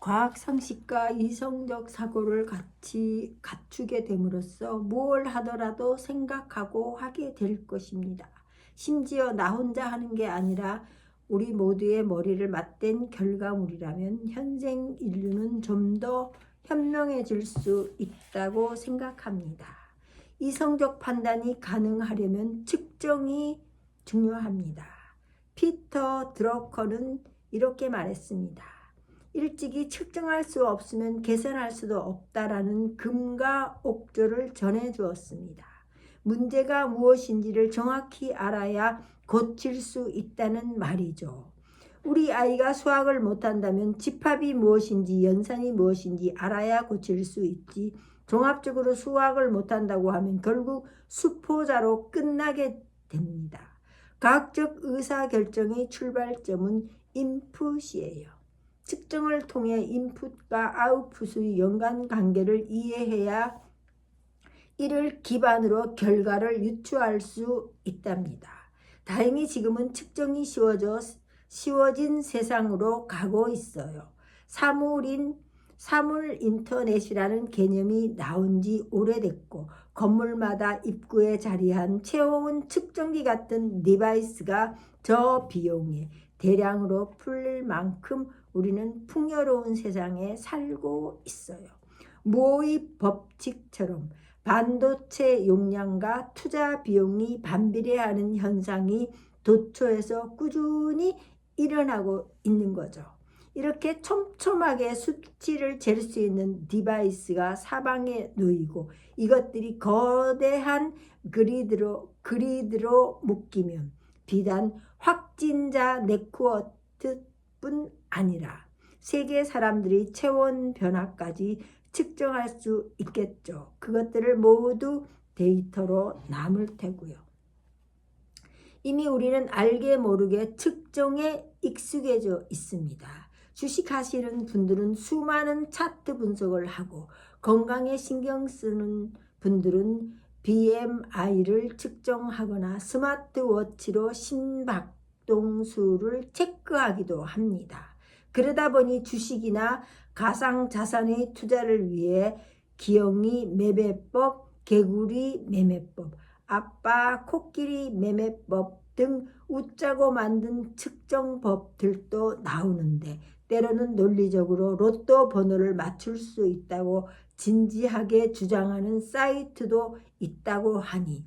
과학 상식과 이성적 사고를 같이 갖추게 됨으로써 무엇을 하더라도 생각하고 하게 될 것입니다. 심지어 나 혼자 하는 게 아니라 우리 모두의 머리를 맞댄 결과물이라면 현생 인류는 좀 더 현명해질 수 있다고 생각합니다. 이성적 판단이 가능하려면 측정이 중요합니다. 피터 드러커는 이렇게 말했습니다. 일찍이 측정할 수 없으면 개선할 수도 없다라는 금과 옥조를 전해주었습니다. 문제가 무엇인지를 정확히 알아야 고칠 수 있다는 말이죠. 우리 아이가 수학을 못한다면 집합이 무엇인지 연산이 무엇인지 알아야 고칠 수 있지, 종합적으로 수학을 못한다고 하면 결국 수포자로 끝나게 됩니다. 과학적 의사결정의 출발점은 인풋이에요. 측정을 통해 인풋과 아웃풋의 연관관계를 이해해야 이를 기반으로 결과를 유추할 수 있답니다. 다행히 지금은 측정이 쉬워진 세상으로 가고 있어요. 사물 인터넷이라는 개념이 나온 지 오래됐고 건물마다 입구에 자리한 체온 측정기 같은 디바이스가 저 비용에 대량으로 풀릴 만큼 우리는 풍요로운 세상에 살고 있어요. 모의 법칙처럼 반도체 용량과 투자 비용이 반비례하는 현상이 도처에서 꾸준히 일어나고 있는 거죠. 이렇게 촘촘하게 수치를 잴 수 있는 디바이스가 사방에 놓이고 이것들이 거대한 그리드로 묶이면 비단 확진자 네트워크뿐 아니라 세계 사람들이 체온 변화까지 측정할 수 있겠죠. 그것들을 모두 데이터로 남을 테고요. 이미 우리는 알게 모르게 측정에 익숙해져 있습니다. 주식하시는 분들은 수많은 차트 분석을 하고 건강에 신경 쓰는 분들은 BMI를 측정하거나 스마트워치로 심박동수를 체크하기도 합니다. 그러다 보니 주식이나 가상자산의 투자를 위해 기영이 매매법, 개구리 매매법, 아빠 코끼리 매매법 등 웃자고 만든 측정법들도 나오는데 때로는 논리적으로 로또 번호를 맞출 수 있다고 진지하게 주장하는 사이트도 있다고 하니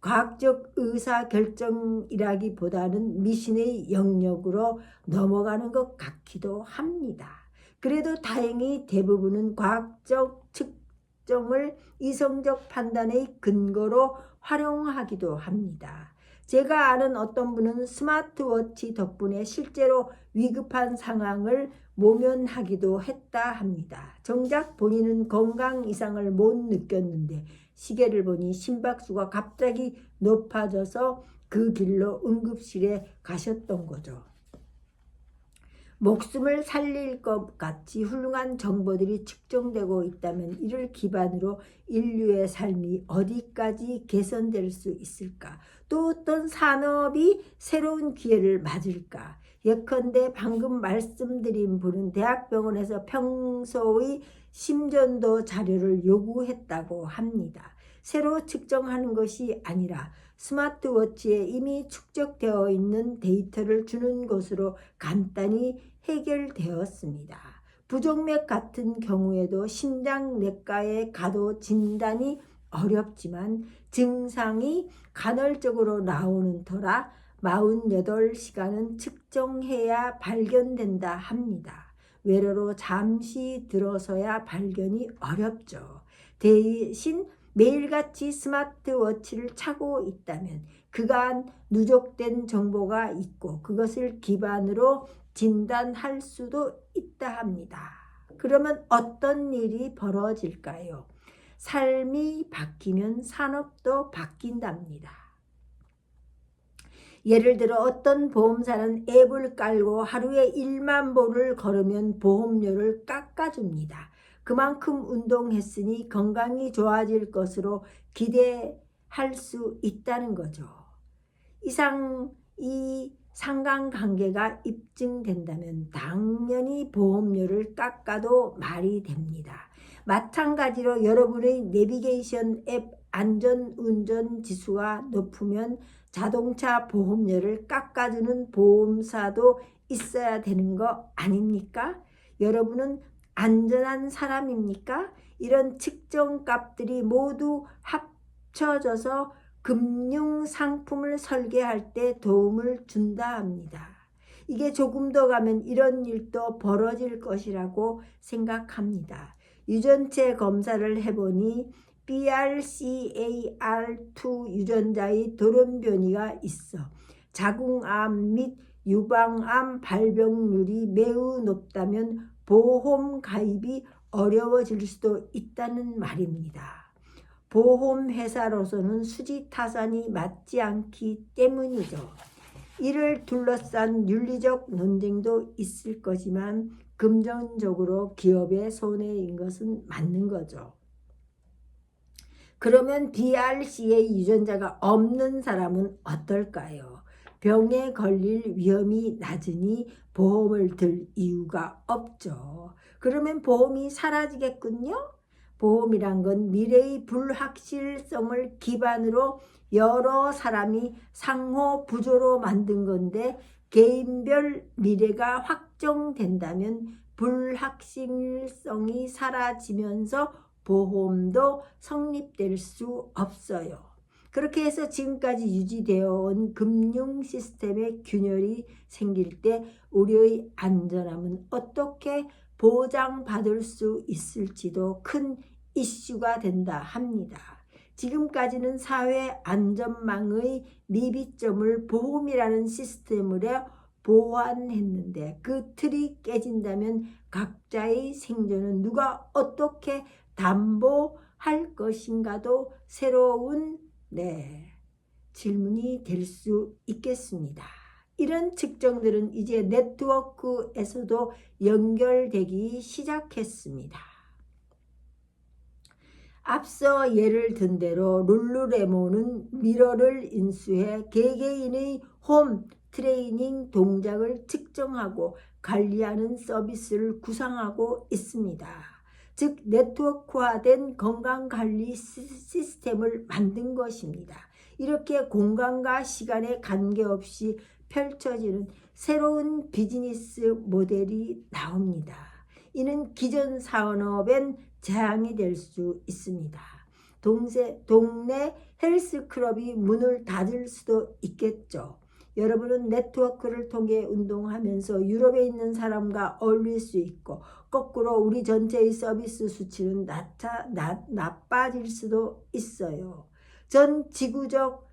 과학적 의사결정이라기보다는 미신의 영역으로 넘어가는 것 같기도 합니다. 그래도 다행히 대부분은 과학적 측정을 이성적 판단의 근거로 활용하기도 합니다. 제가 아는 어떤 분은 스마트워치 덕분에 실제로 위급한 상황을 모면하기도 했다 합니다. 정작 본인은 건강 이상을 못 느꼈는데 시계를 보니 심박수가 갑자기 높아져서 그 길로 응급실에 가셨던 거죠. 목숨을 살릴 것 같이 훌륭한 정보들이 측정되고 있다면 이를 기반으로 인류의 삶이 어디까지 개선될 수 있을까? 또 어떤 산업이 새로운 기회를 맞을까? 예컨대 방금 말씀드린 분은 대학병원에서 평소의 심전도 자료를 요구했다고 합니다. 새로 측정하는 것이 아니라 스마트워치에 이미 축적되어 있는 데이터를 주는 것으로 간단히 해결되었습니다. 부정맥 같은 경우에도 심장내과에 가도 진단이 어렵지만 증상이 간헐적으로 나오는 터라 48시간은 측정해야 발견된다 합니다. 외래로 잠시 들어서야 발견이 어렵죠. 대신 매일같이 스마트워치를 차고 있다면 그간 누적된 정보가 있고 그것을 기반으로 진단할 수도 있다 합니다. 그러면 어떤 일이 벌어질까요? 삶이 바뀌면 산업도 바뀐답니다. 예를 들어 어떤 보험사는 앱을 깔고 하루에 1만 보를 걸으면 보험료를 깎아줍니다. 그만큼 운동했으니 건강이 좋아질 것으로 기대할 수 있다는 거죠. 이상 이 상관관계가 입증된다면 당연히 보험료를 깎아도 말이 됩니다. 마찬가지로 여러분의 내비게이션 앱 안전운전 지수가 높으면 자동차 보험료를 깎아주는 보험사도 있어야 되는 거 아닙니까? 여러분은 안전한 사람입니까? 이런 측정 값들이 모두 합쳐져서 금융 상품을 설계할 때 도움을 준다 합니다. 이게 조금 더 가면 이런 일도 벌어질 것이라고 생각합니다. 유전체 검사를 해보니 BRCA2 유전자의 돌연변이가 있어 자궁암 및 유방암 발병률이 매우 높다면 보험 가입이 어려워질 수도 있다는 말입니다. 보험회사로서는 수지타산이 맞지 않기 때문이죠. 이를 둘러싼 윤리적 논쟁도 있을 거지만 금전적으로 기업의 손해인 것은 맞는 거죠. 그러면 BRCA 유전자가 없는 사람은 어떨까요? 병에 걸릴 위험이 낮으니 보험을 들 이유가 없죠. 그러면 보험이 사라지겠군요? 보험이란 건 미래의 불확실성을 기반으로 여러 사람이 상호 부조로 만든 건데 개인별 미래가 확정된다면 불확실성이 사라지면서 보험도 성립될 수 없어요. 그렇게 해서 지금까지 유지되어 온 금융 시스템의 균열이 생길 때 우리의 안전함은 어떻게 보장받을 수 있을지도 큰 이슈가 된다 합니다. 지금까지는 사회 안전망의 미비점을 보험이라는 시스템으로 보완했는데 그 틀이 깨진다면 각자의 생존은 누가 어떻게 담보할 것인가도 새로운 질문이 될 수 있겠습니다. 이런 측정들은 이제 네트워크에서도 연결되기 시작했습니다. 앞서 예를 든 대로 룰루레몬은 미러를 인수해 개개인의 홈 트레이닝 동작을 측정하고 관리하는 서비스를 구상하고 있습니다. 즉 네트워크화된 건강관리 시스템을 만든 것입니다. 이렇게 공간과 시간에 관계없이 펼쳐지는 새로운 비즈니스 모델이 나옵니다. 이는 기존 산업엔 재앙이 될 수 있습니다. 동네 헬스클럽이 문을 닫을 수도 있겠죠. 여러분은 네트워크를 통해 운동하면서 유럽에 있는 사람과 어울릴 수 있고 거꾸로 우리 전체의 서비스 수치는 나빠질 수도 있어요. 전 지구적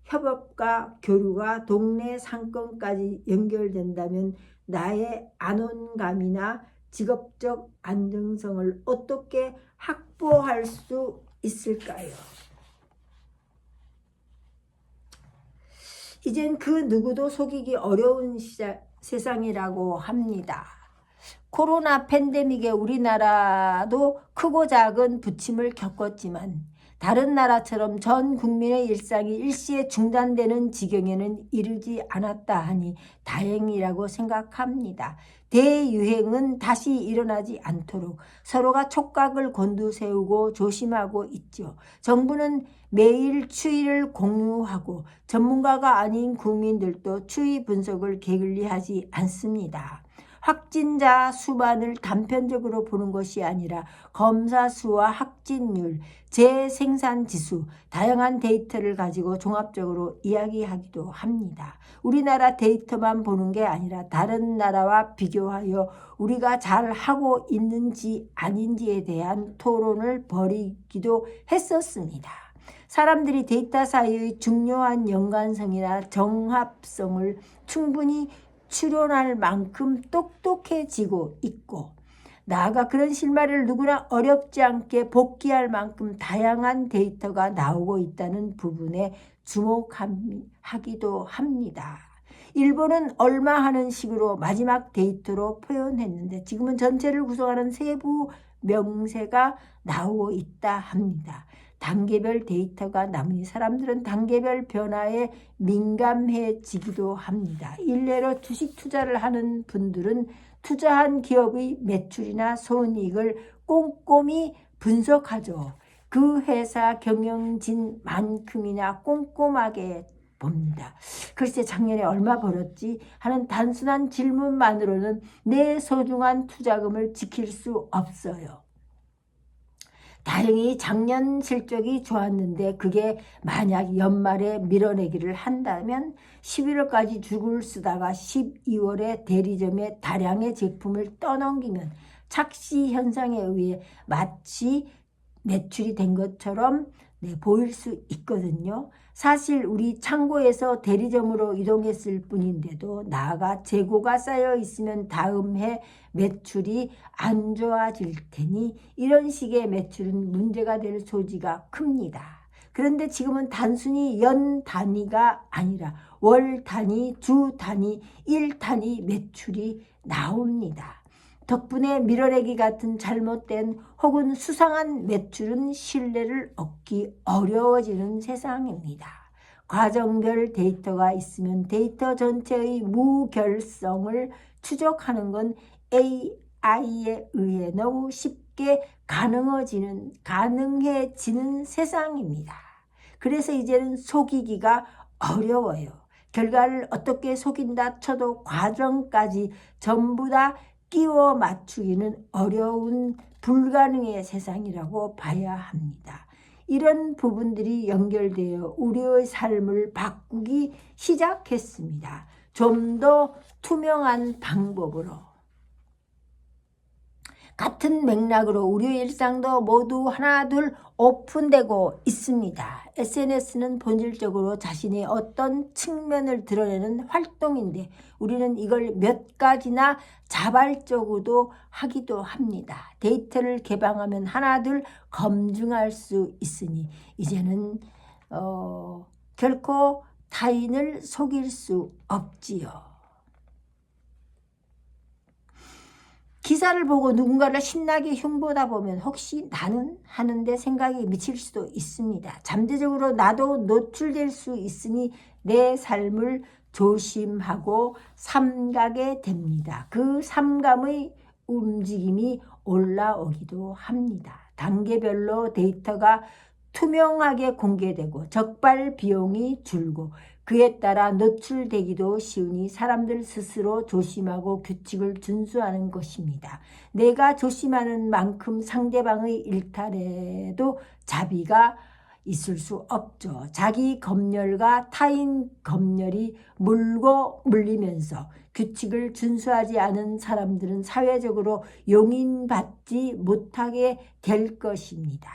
협업과 교류가 동네 상권까지 연결된다면 나의 안온감이나 직업적 안정성을 어떻게 확보할 수 있을까요? 이젠 그 누구도 속이기 어려운 세상이라고 합니다. 코로나 팬데믹에 우리나라도 크고 작은 부침을 겪었지만 다른 나라처럼 전 국민의 일상이 일시에 중단되는 지경에는 이르지 않았다 하니 다행이라고 생각합니다. 대유행은 다시 일어나지 않도록 서로가 촉각을 곤두세우고 조심하고 있죠. 정부는 매일 추이를 공유하고 전문가가 아닌 국민들도 추이 분석을 게을리하지 않습니다. 확진자 수만을 단편적으로 보는 것이 아니라 검사 수와 확진율, 재생산 지수, 다양한 데이터를 가지고 종합적으로 이야기하기도 합니다. 우리나라 데이터만 보는 게 아니라 다른 나라와 비교하여 우리가 잘하고 있는지 아닌지에 대한 토론을 벌이기도 했었습니다. 사람들이 데이터 사이의 중요한 연관성이나 정합성을 충분히 추론할 만큼 똑똑해지고 있고 나아가 그런 실마리를 누구나 어렵지 않게 복귀할 만큼 다양한 데이터가 나오고 있다는 부분에 주목하기도 합니다. 일본은 얼마 하는 식으로 마지막 데이터로 표현했는데 지금은 전체를 구성하는 세부 명세가 나오고 있다 합니다. 단계별 데이터가 남으니 사람들은 단계별 변화에 민감해지기도 합니다. 일례로 주식 투자를 하는 분들은 투자한 기업의 매출이나 손익을 꼼꼼히 분석하죠. 그 회사 경영진만큼이나 꼼꼼하게 봅니다. 글쎄 작년에 얼마 벌었지 하는 단순한 질문만으로는 내 소중한 투자금을 지킬 수 없어요. 다행히 작년 실적이 좋았는데 그게 만약 연말에 밀어내기를 한다면 11월까지 죽을 쓰다가 12월에 대리점에 다량의 제품을 떠넘기면 착시 현상에 의해 마치 매출이 된 것처럼 보일 수 있거든요. 사실 우리 창고에서 대리점으로 이동했을 뿐인데도 나아가 재고가 쌓여 있으면 다음 해 매출이 안 좋아질 테니 이런 식의 매출은 문제가 될 소지가 큽니다. 그런데 지금은 단순히 연 단위가 아니라 월 단위, 주 단위, 일 단위 매출이 나옵니다. 덕분에 밀어내기 같은 잘못된 혹은 수상한 매출은 신뢰를 얻기 어려워지는 세상입니다. 과정별 데이터가 있으면 데이터 전체의 무결성을 추적하는 건 AI에 의해 너무 쉽게 가능해지는 세상입니다. 그래서 이제는 속이기가 어려워요. 결과를 어떻게 속인다 쳐도 과정까지 전부 다 끼워 맞추기는 어려운 불가능의 세상이라고 봐야 합니다. 이런 부분들이 연결되어 우리의 삶을 바꾸기 시작했습니다. 좀 더 투명한 방법으로. 같은 맥락으로 우리의 일상도 모두 하나둘 오픈되고 있습니다. SNS는 본질적으로 자신의 어떤 측면을 드러내는 활동인데 우리는 이걸 몇 가지나 자발적으로도 하기도 합니다. 데이터를 개방하면 하나둘 검증할 수 있으니 이제는 결코 타인을 속일 수 없지요. 기사를 보고 누군가를 신나게 흉보다 보면 혹시 나는 하는데 생각이 미칠 수도 있습니다. 잠재적으로 나도 노출될 수 있으니 내 삶을 조심하고 삼가게 됩니다. 그 삼감의 움직임이 올라오기도 합니다. 단계별로 데이터가 투명하게 공개되고 적발 비용이 줄고 그에 따라 노출되기도 쉬우니 사람들 스스로 조심하고 규칙을 준수하는 것입니다. 내가 조심하는 만큼 상대방의 일탈에도 자비가 있을 수 없죠. 자기 검열과 타인 검열이 물고 물리면서 규칙을 준수하지 않은 사람들은 사회적으로 용인받지 못하게 될 것입니다.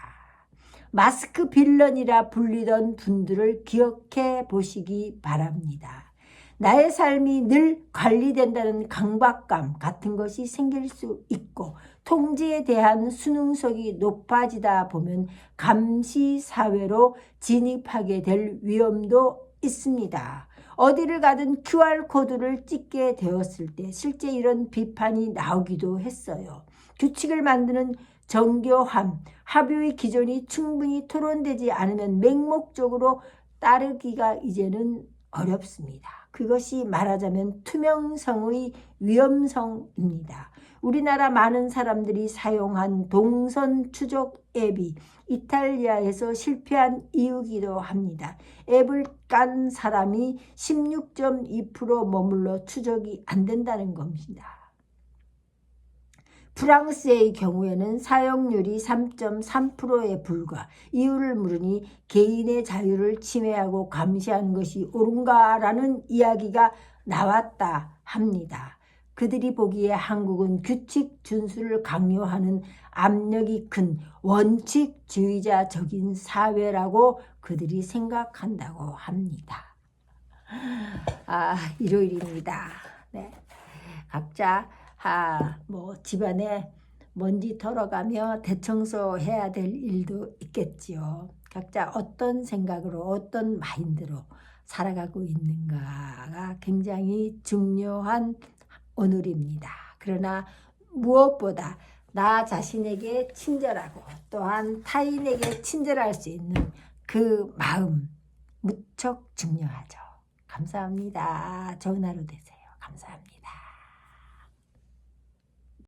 마스크 빌런이라 불리던 분들을 기억해 보시기 바랍니다. 나의 삶이 늘 관리된다는 강박감 같은 것이 생길 수 있고 통제에 대한 수능성이 높아지다 보면 감시사회로 진입하게 될 위험도 있습니다. 어디를 가든 QR코드를 찍게 되었을 때 실제 이런 비판이 나오기도 했어요. 규칙을 만드는 정교함, 합의의 기존이 충분히 토론되지 않으면 맹목적으로 따르기가 이제는 어렵습니다. 그것이 말하자면 투명성의 위험성입니다. 우리나라 많은 사람들이 사용한 동선 추적 앱이 이탈리아에서 실패한 이유기도 합니다. 앱을 깐 사람이 16.2% 머물러 추적이 안 된다는 겁니다. 프랑스의 경우에는 사용률이 3.3%에 불과. 이유를 물으니 개인의 자유를 침해하고 감시하는 것이 옳은가라는 이야기가 나왔다 합니다. 그들이 보기에 한국은 규칙 준수를 강요하는 압력이 큰 원칙주의자적인 사회라고 그들이 생각한다고 합니다. 일요일입니다. 네. 각자 집안에 먼지 털어가며 대청소 해야 될 일도 있겠지요. 각자 어떤 생각으로 어떤 마인드로 살아가고 있는가가 굉장히 중요한 오늘입니다. 그러나 무엇보다 나 자신에게 친절하고 또한 타인에게 친절할 수 있는 그 마음 무척 중요하죠. 감사합니다. 좋은 하루 되세요. 감사합니다.